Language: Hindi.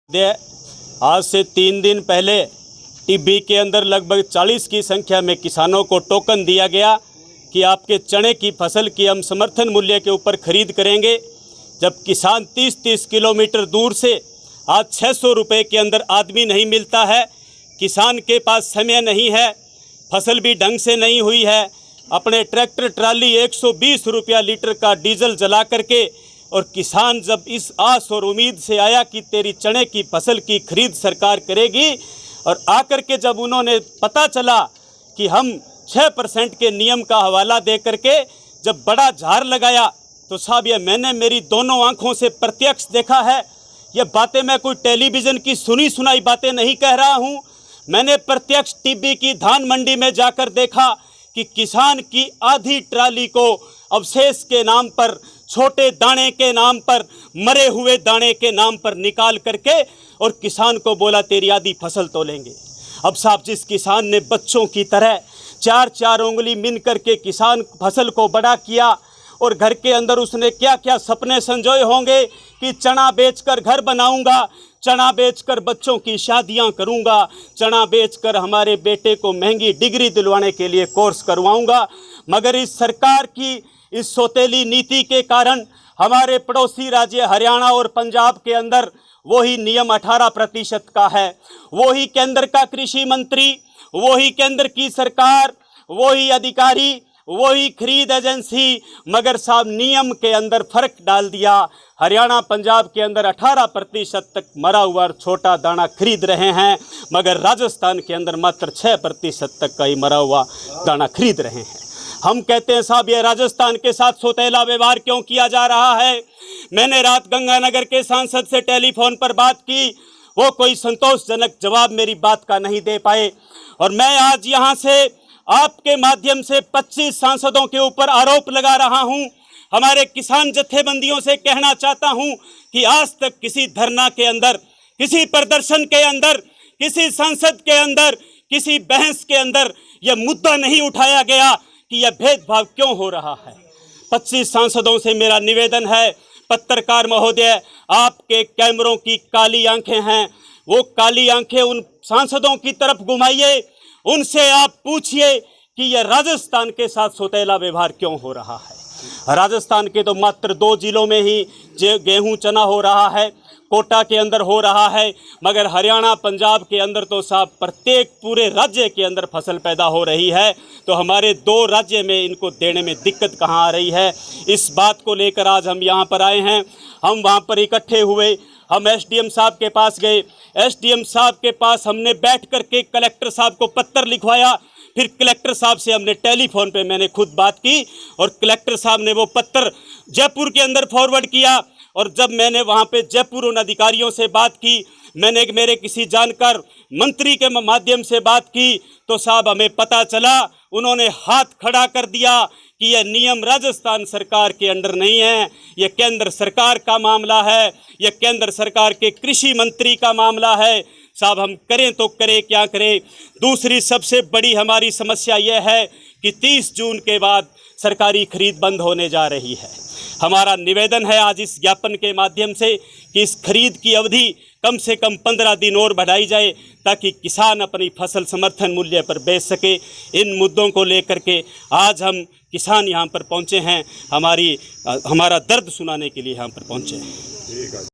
आज से 3 दिन पहले टिब्बी के अंदर लगभग 40 की संख्या में किसानों को टोकन दिया गया कि आपके चने की फसल की हम समर्थन मूल्य के ऊपर खरीद करेंगे। जब किसान 30-30 किलोमीटर दूर से आज 600 रुपये के अंदर आदमी नहीं मिलता है, किसान के पास समय नहीं है, फसल भी ढंग से नहीं हुई है, अपने ट्रैक्टर ट्राली 120 रुपया लीटर का डीजल जला करके, और किसान जब इस आस और उम्मीद से आया कि तेरी चने की फसल की खरीद सरकार करेगी, और आकर के जब उन्होंने पता चला कि हम 6% के नियम का हवाला दे करके जब बड़ा झाड़ लगाया, तो साहब ये मैंने मेरी दोनों आंखों से प्रत्यक्ष देखा है। ये बातें मैं कोई टेलीविज़न की सुनी सुनाई बातें नहीं कह रहा हूँ। मैंने प्रत्यक्ष टिब्बी की धान मंडी में जाकर देखा कि किसान की आधी ट्राली को अवशेष के नाम पर, छोटे दाने के नाम पर, मरे हुए दाने के नाम पर निकाल करके और किसान को बोला तेरी आधी फसल तो लेंगे। अब साहब जिस किसान ने बच्चों की तरह 4-4 उंगली मिन करके किसान फसल को बड़ा किया, और घर के अंदर उसने क्या क्या सपने संजोए होंगे कि चना बेचकर घर बनाऊंगा, चना बेचकर बच्चों की शादियां करूंगा, चना बेचकर हमारे बेटे को महंगी डिग्री दिलवाने के लिए कोर्स करवाऊंगा। मगर इस सरकार की इस सौतेली नीति के कारण हमारे पड़ोसी राज्य हरियाणा और पंजाब के अंदर वही नियम 18% का है, वही केंद्र का कृषि मंत्री, वही केंद्र की सरकार, वही अधिकारी, वही खरीद एजेंसी, मगर साहब नियम के अंदर फर्क डाल दिया। हरियाणा पंजाब के अंदर 18% तक मरा हुआ छोटा दाना खरीद रहे हैं, मगर राजस्थान के अंदर मात्र 6% तक का ही मरा हुआ दाना खरीद रहे हैं। हम कहते हैं साहब ये राजस्थान के साथ सौतेला व्यवहार क्यों किया जा रहा है। मैंने रात गंगानगर के सांसद से टेलीफोन पर बात की, वो कोई संतोषजनक जवाब मेरी बात का नहीं दे पाए, और मैं आज यहाँ से आपके माध्यम से 25 सांसदों के ऊपर आरोप लगा रहा हूं। हमारे किसान जत्थेबंदियों से कहना चाहता हूं कि आज तक किसी धरना के अंदर, किसी प्रदर्शन के अंदर, किसी संसद के अंदर, किसी बहस के अंदर यह मुद्दा नहीं उठाया गया कि यह भेदभाव क्यों हो रहा है। 25 सांसदों से मेरा निवेदन है, पत्रकार महोदय, आपके कैमरों की काली आंखें हैं, वो काली आंखें उन सांसदों की तरफ घुमाइए, उनसे आप पूछिए कि यह राजस्थान के साथ सौतेला व्यवहार क्यों हो रहा है। राजस्थान के तो मात्र 2 जिलों में ही गेहूं चना हो रहा है, कोटा के अंदर हो रहा है, मगर हरियाणा पंजाब के अंदर तो साहब प्रत्येक पूरे राज्य के अंदर फसल पैदा हो रही है। तो हमारे 2 राज्य में इनको देने में दिक्कत कहाँ आ रही है, इस बात को लेकर आज हम यहाँ पर आए हैं। हम वहाँ पर इकट्ठे हुए, हम एसडीएम साहब के पास गए, एसडीएम साहब के पास हमने बैठ कर के कलेक्टर साहब को पत्र लिखवाया, फिर कलेक्टर साहब से हमने टेलीफोन पे मैंने खुद बात की, और कलेक्टर साहब ने वो पत्र जयपुर के अंदर फॉरवर्ड किया। और जब मैंने वहाँ पे जयपुर उन अधिकारियों से बात की, मैंने मेरे किसी जानकार मंत्री के माध्यम से बात की, तो साहब हमें पता चला, उन्होंने हाथ खड़ा कर दिया कि यह नियम राजस्थान सरकार के अंडर नहीं है, यह केंद्र सरकार का मामला है, यह केंद्र सरकार के कृषि मंत्री का मामला है। साहब हम करें तो करें क्या करें। दूसरी सबसे बड़ी हमारी समस्या यह है कि 30 जून के बाद सरकारी खरीद बंद होने जा रही है। हमारा निवेदन है आज इस ज्ञापन के माध्यम से कि इस खरीद की अवधि कम से कम 15 दिन और बढ़ाई जाए, ताकि किसान अपनी फसल समर्थन मूल्य पर बेच सके। इन मुद्दों को लेकर के आज हम किसान यहाँ पर पहुँचे हैं, हमारा दर्द सुनाने के लिए यहाँ पर पहुँचे हैं।